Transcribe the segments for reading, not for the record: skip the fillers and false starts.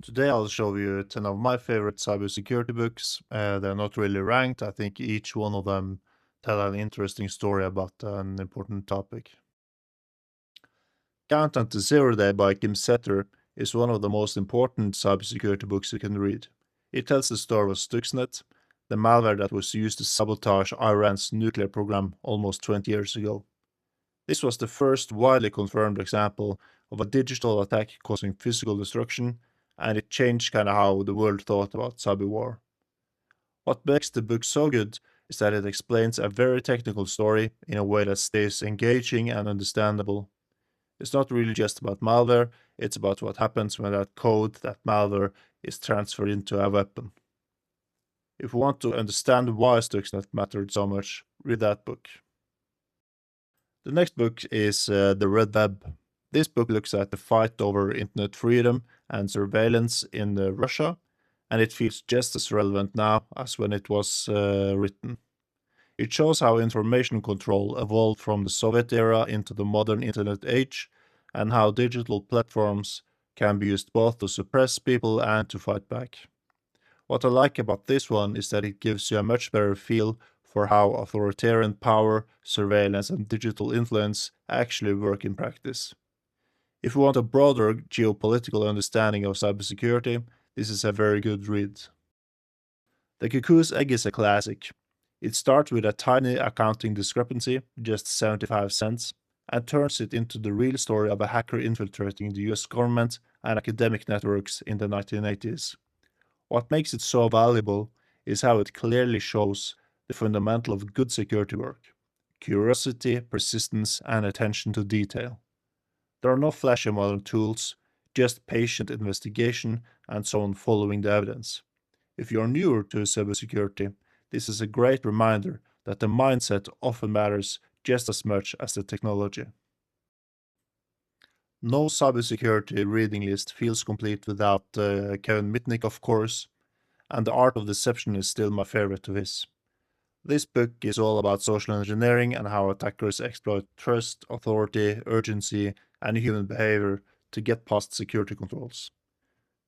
Today I'll show you 10 of my favorite cybersecurity books. They're not really ranked. I think each one of them tell an interesting story about an important topic. Countdown to Zero Day by Kim Setter is one of the most important cybersecurity books you can read. It tells the story of Stuxnet, the malware that was used to sabotage Iran's nuclear program almost 20 years ago. This was the first widely confirmed example of a digital attack causing physical destruction, and it changed kind of how the world thought about cyber war. What makes the book so good is that it explains a very technical story in a way that stays engaging and understandable. It's not really just about malware, it's about what happens when that code, that malware, is transferred into a weapon. If you want to understand why Stuxnet mattered so much, read that book. The next book is The Red Web. This book looks at the fight over internet freedom and surveillance in Russia, and it feels just as relevant now as when it was written. It shows how information control evolved from the Soviet era into the modern internet age, and how digital platforms can be used both to suppress people and to fight back. What I like about this one is that it gives you a much better feel for how authoritarian power, surveillance, and digital influence actually work in practice. If you want a broader geopolitical understanding of cybersecurity, this is a very good read. The Cuckoo's Egg is a classic. It starts with a tiny accounting discrepancy, just 75 cents, and turns it into the real story of a hacker infiltrating the US government and academic networks in the 1980s. What makes it so valuable is how it clearly shows the fundamental of good security work: curiosity, persistence, and attention to detail. There are no flashy modern tools, just patient investigation and someone following the evidence. If you're newer to cybersecurity, this is a great reminder that the mindset often matters just as much as the technology. No cybersecurity reading list feels complete without Kevin Mitnick, of course, and The Art of Deception is still my favorite of his. This book is all about social engineering and how attackers exploit trust, authority, urgency, and human behavior to get past security controls.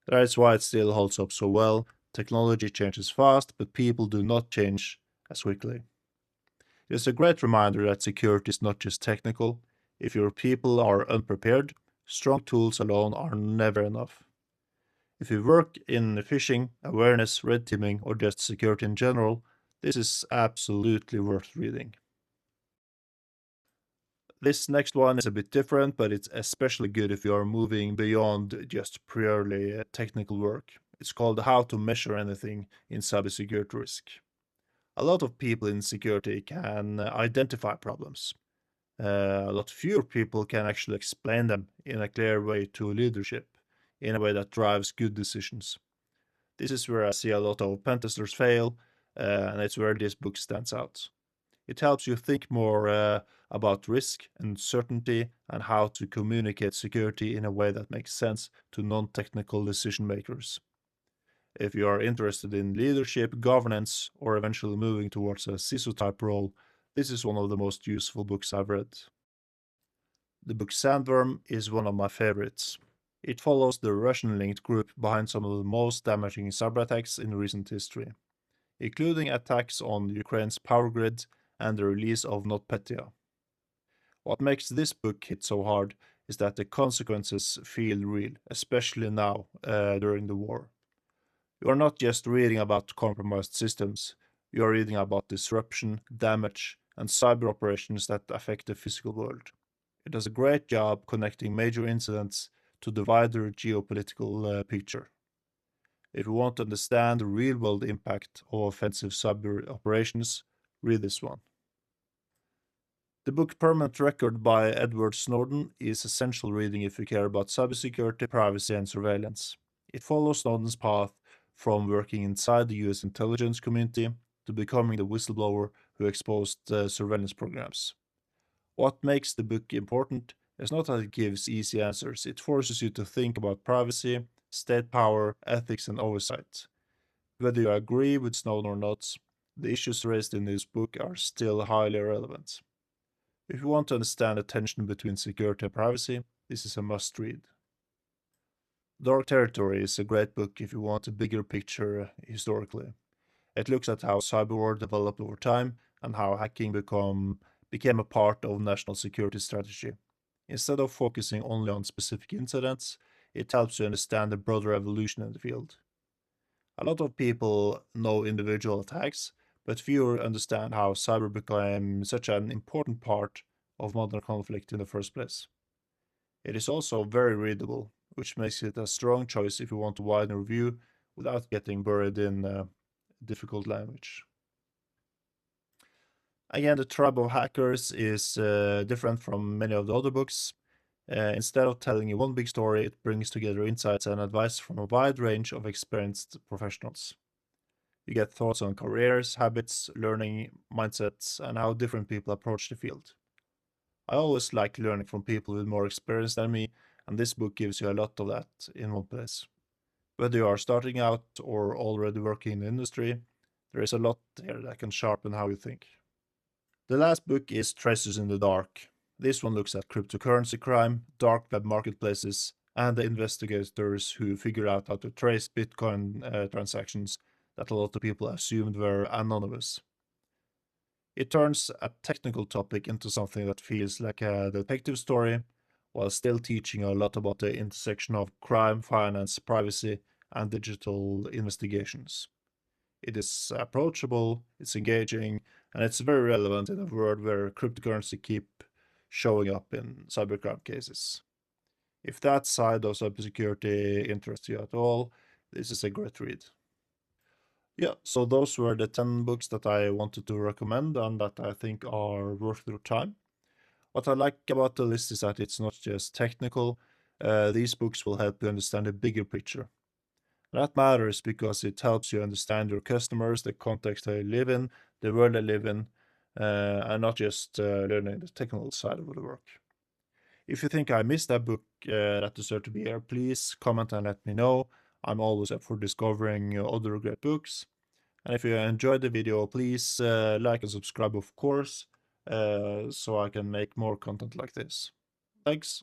That is why it still holds up so well. Technology changes fast, but people do not change as quickly. It is a great reminder that security is not just technical. If your people are unprepared, strong tools alone are never enough. If you work in phishing, awareness, red teaming, or just security in general, this is absolutely worth reading. This next one is a bit different, but it's especially good if you are moving beyond just purely technical work. It's called How to Measure Anything in Cybersecurity Risk. A lot of people in security can identify problems. A lot fewer people can actually explain them in a clear way to leadership, in a way that drives good decisions. This is where I see a lot of pentesters fail, and it's where this book stands out. It helps you think more about risk and certainty and how to communicate security in a way that makes sense to non technical decision makers. If you are interested in leadership, governance, or eventually moving towards a CISO type role, this is one of the most useful books I've read. The book Sandworm is one of my favorites. It follows the Russian linked group behind some of the most damaging cyber attacks in recent history, including attacks on Ukraine's power grid and the release of NotPetya. What makes this book hit so hard is that the consequences feel real, especially now during the war. You are not just reading about compromised systems, you are reading about disruption, damage, and cyber operations that affect the physical world. It does a great job connecting major incidents to the wider geopolitical picture. If you want to understand the real world impact of offensive cyber operations, read this one. The book Permanent Record by Edward Snowden is essential reading if you care about cybersecurity, privacy, and surveillance. It follows Snowden's path from working inside the US intelligence community to becoming the whistleblower who exposed surveillance programs. What makes the book important is not that it gives easy answers, it forces you to think about privacy, state power, ethics, and oversight. Whether you agree with Snowden or not, the issues raised in this book are still highly relevant. If you want to understand the tension between security and privacy, this is a must read. Dark Territory is a great book if you want a bigger picture historically. It looks at how cyberwar developed over time and how hacking became a part of national security strategy. Instead of focusing only on specific incidents, it helps you understand the broader evolution in the field. A lot of people know individual attacks, but fewer understand how cyber became such an important part of modern conflict in the first place. It is also very readable, which makes it a strong choice if you want to widen your view without getting buried in difficult language. Again, the Tribe of Hackers is different from many of the other books. Instead of telling you one big story, it brings together insights and advice from a wide range of experienced professionals. You get thoughts on careers, habits, learning, mindsets, and how different people approach the field. I always like learning from people with more experience than me, and this book gives you a lot of that in one place. Whether you are starting out or already working in the industry, there is a lot here that can sharpen how you think. The last book is Treasures in the Dark. This one looks at cryptocurrency crime, dark web marketplaces, and the investigators who figure out how to trace Bitcoin transactions that a lot of people assumed were anonymous. It turns a technical topic into something that feels like a detective story, while still teaching a lot about the intersection of crime, finance, privacy, and digital investigations. It is approachable, it's engaging, and it's very relevant in a world where cryptocurrency keep showing up in cybercrime cases. If that side of cybersecurity interests you at all, this is a great read. Yeah, so those were the 10 books that I wanted to recommend and that I think are worth your time. What I like about the list is that it's not just technical. These books will help you understand the bigger picture. That matters because it helps you understand your customers, the context they live in, the world they live in, and not just learning the technical side of the work. If you think I missed a book that deserves to be here, please comment and let me know. I'm always up for discovering other great books. And if you enjoyed the video, please like and subscribe, of course, so I can make more content like this. Thanks.